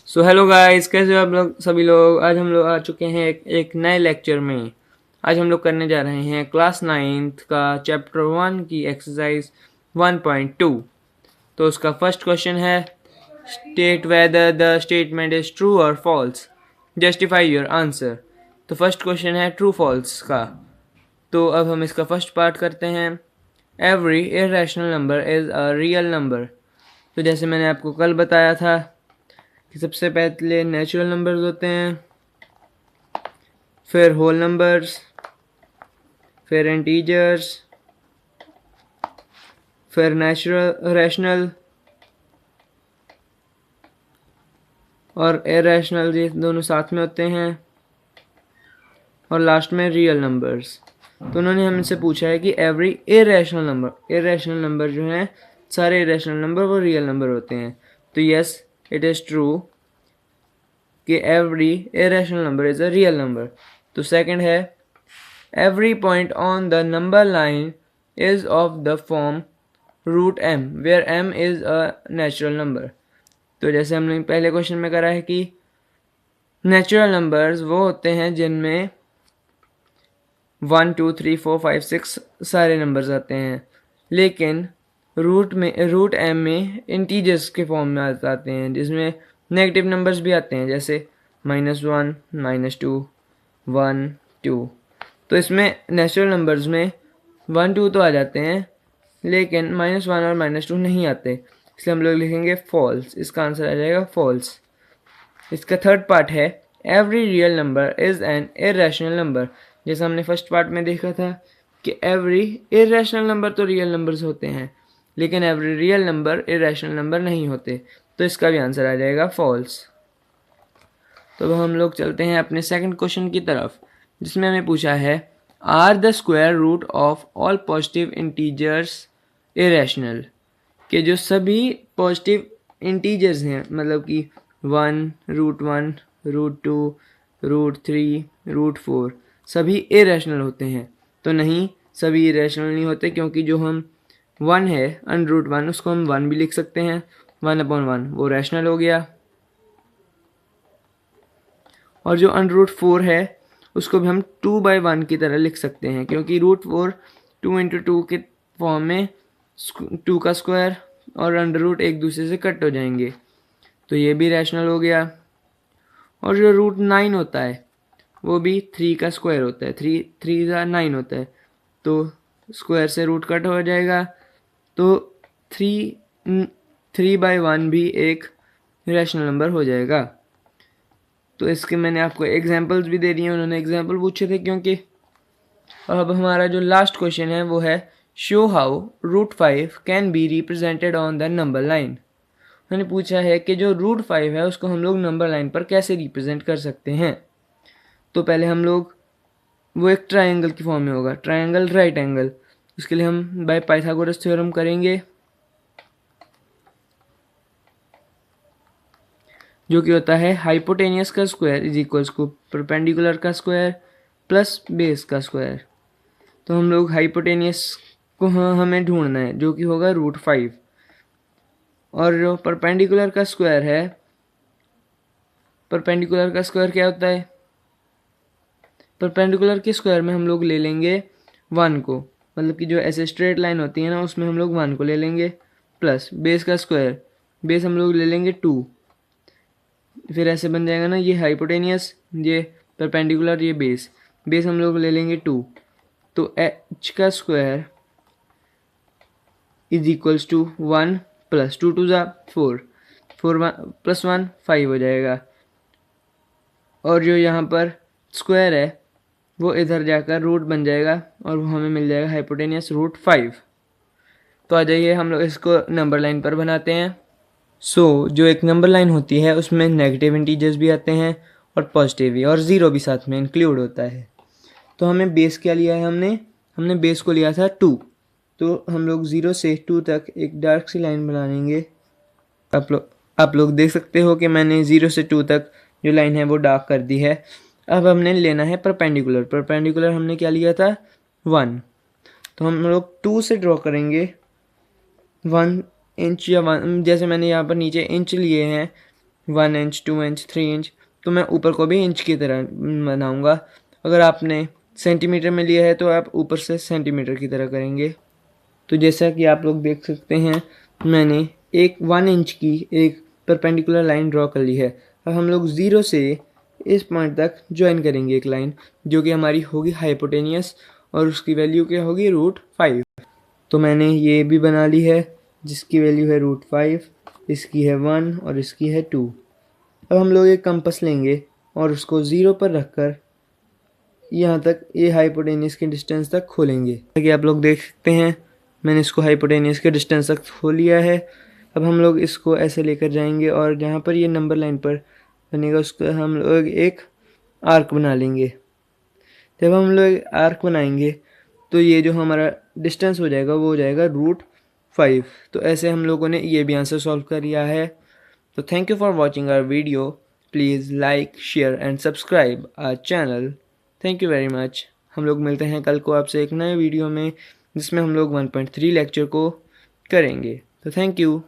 So hello guys, कैसे हो आप लोग सभी लोग। आज हम लोग आ चुके हैं एक नए लेक्चर में। आज हम लोग करने जा रहे हैं क्लास 9th का चैप्टर 1 की एक्सरसाइज 1.2। तो उसका फर्स्ट क्वेश्चन है, state whether the statement is true और फॉल्स, जस्टिफाई योर आंसर। तो फर्स्ट क्वेश्चन है ट्रू फॉल्स का। तो अब हम इसका फर्स्ट पार्ट करते हैं। Every irrational number is a real number. तो जैसे मैंने आपको कल बताया था कि सबसे पहले नेचुरल नंबर्स होते हैं, फिर होल नंबर्स, फिर इंटीजर्स, फिर नेचुरल रैशनल और इरेशनल, ये दोनों साथ में होते हैं, और लास्ट में रियल नंबर्स। तो उन्होंने हमसे पूछा है कि एवरी इरेशनल नंबर जो है, सारे इरेशनल नंबर वो रियल नंबर होते हैं। तो यस, इट इज़ ट्रू कि every irrational number is a real number. तो सेकंड है, every point on the number line is of the form root m where m is a natural number। तो जैसे हमने पहले क्वेश्चन में करा है कि नेचुरल नंबर्स वो होते हैं जिनमें 1 2 3 4 5 6 सारे नंबर्स आते हैं, लेकिन रूट एम में इंटीजर्स के फॉर्म में आते हैं, जिसमें नेगेटिव नंबर्स भी आते हैं, जैसे -1 -2 1 2। तो इसमें नेचुरल नंबर्स में 1 2 तो आ जाते हैं, लेकिन -1 और -2 नहीं आते, इसलिए हम लोग लिखेंगे फॉल्स। इसका आंसर आ जाएगा फॉल्स। इसका थर्ड पार्ट है, every real number is an irrational number. जैसा हमने फर्स्ट पार्ट में देखा था कि एवरी इरेशनल नंबर तो रियल नंबर्स होते हैं, लेकिन every real number irrational number नहीं होते। तो इसका भी आंसर आ जाएगा फॉल्स। तो अब हम लोग चलते हैं अपने सेकंड क्वेश्चन की तरफ, जिसमें हमें पूछा है, are the square root of all positive integers irrational. कि जो सभी पॉजिटिव इंटीजर्स हैं, मतलब कि 1 √1 √2 √3 √4, सभी इरेशनल होते हैं। तो नहीं, सभी इरेशनल नहीं होते, क्योंकि जो हम 1 है √1, उसको हम 1 भी लिख सकते हैं, 1/1 वो रैशनल हो गया। और जो √4 है उसको भी हम 2/1 की तरह लिख सकते हैं, क्योंकि √4 2 × 2 के फॉर्म में 2 का स्क्वायर और अंडर रूट एक दूसरे से कट हो जाएंगे, तो ये भी रैशनल हो गया। और जो √9 होता है वो भी 3 का स्क्वायर होता है, 3 का 9 होता है, तो स्क्वायर से रूट कट हो जाएगा, तो 3/1 भी एक रैशनल नंबर हो जाएगा। तो इसके मैंने आपको एग्जांपल्स भी दे दिए, उन्होंने एग्जांपल पूछे थे क्योंकि। अब हमारा जो लास्ट क्वेश्चन है वो है, show how √5 can be represented on the number line. उन्होंने पूछा है कि जो √5 है उसको हम लोग नंबर लाइन पर कैसे रिप्रेजेंट कर सकते हैं। तो पहले हम लोग, वो एक ट्राइंगल की फॉर्म में होगा, ट्राइंगल राइट एंगल, उसके लिए हम बाय पाइथागोरस थ्योरम करेंगे, जो कि होता है हाइपोटेनियस का square is equals to perpendicular का स्क्वायर प्लस बेस का स्क्वायर। तो हम लोग हाइपोटेनियस को हमें ढूंढना है, जो कि होगा √5। और जो परपेंडिकुलर का स्क्वायर है, परपेंडिकुलर का स्क्वायर क्या होता है, परपेंडिकुलर के स्क्वायर में हम लोग ले लेंगे 1 को, मतलब कि जो ऐसे स्ट्रेट लाइन होती है ना, उसमें हम लोग 1 को ले लेंगे, प्लस बेस का स्क्वायर, बेस हम लोग ले लेंगे 2। फिर ऐसे बन जाएगा ना, ये हाइपोटेनियस, ये परपेंडिकुलर, ये बेस, बेस हम लोग ले लेंगे 2, तो h का square is equals to 1 plus 2 2 4, 4 plus 1 5 हो जाएगा। और जो यहाँ पर स्क्वायर है वो इधर जाकर रूट बन जाएगा, और वो हमें मिल जाएगा हाइपोटेनियस √5। तो आ जाइए हम लोग इसको नंबर लाइन पर बनाते हैं। जो एक नंबर लाइन होती है उसमें नेगेटिव इंटीजर्स भी आते हैं और पॉजिटिव भी, और ज़ीरो भी साथ में इंक्लूड होता है। तो हमें बेस क्या लिया है, हमने बेस को लिया था 2। तो हम लोग 0 से 2 तक एक डार्क सी लाइन बना लेंगे। आप लोग देख सकते हो कि मैंने 0 से 2 तक जो लाइन है वो डार्क कर दी है। अब हमने लेना है परपेंडिकुलर हमने क्या लिया था, 1। तो हम लोग 2 से ड्रॉ करेंगे 1 इंच, या 1, जैसे मैंने यहाँ पर नीचे इंच लिए हैं, 1 इंच, 2 इंच, 3 इंच, तो मैं ऊपर को भी इंच की तरह बनाऊंगा। अगर आपने सेंटीमीटर में लिया है तो आप ऊपर से सेंटीमीटर की तरह करेंगे। तो जैसा कि आप लोग देख सकते हैं, मैंने एक 1 इंच की एक परपेंडिकुलर लाइन ड्रॉ कर ली है। अब हम लोग ज़ीरो से इस पॉइंट तक ज्वाइन करेंगे एक लाइन, जो कि हमारी होगी हाइपोटेनियस, और उसकी वैल्यू क्या होगी, √5। तो मैंने ये भी बना ली है, जिसकी वैल्यू है √5, इसकी है 1 और इसकी है 2। अब हम लोग एक कंपास लेंगे और उसको ज़ीरो पर रखकर यहाँ तक ये हाइपोटेनियस के डिस्टेंस तक खोलेंगे। ताकि आप लोग देख सकते हैं, मैंने इसको हाइपोटेनियस के डिस्टेंस तक खोल लिया है। अब हम लोग इसको ऐसे लेकर जाएंगे और जहाँ पर ये नंबर लाइन पर बनेगा उसको हम लोग एक आर्क बना लेंगे। जब हम लोग आर्क बनाएंगे तो ये जो हमारा डिस्टेंस हो जाएगा वो हो जाएगा √5। तो ऐसे हम लोगों ने ये भी आंसर सॉल्व कर लिया है। तो thank you for watching our video. Please like, share and subscribe our channel. Thank you very much. हम लोग मिलते हैं कल को आपसे एक नए वीडियो में, जिसमें हम लोग 1.3 लेक्चर को करेंगे। तो थैंक यू।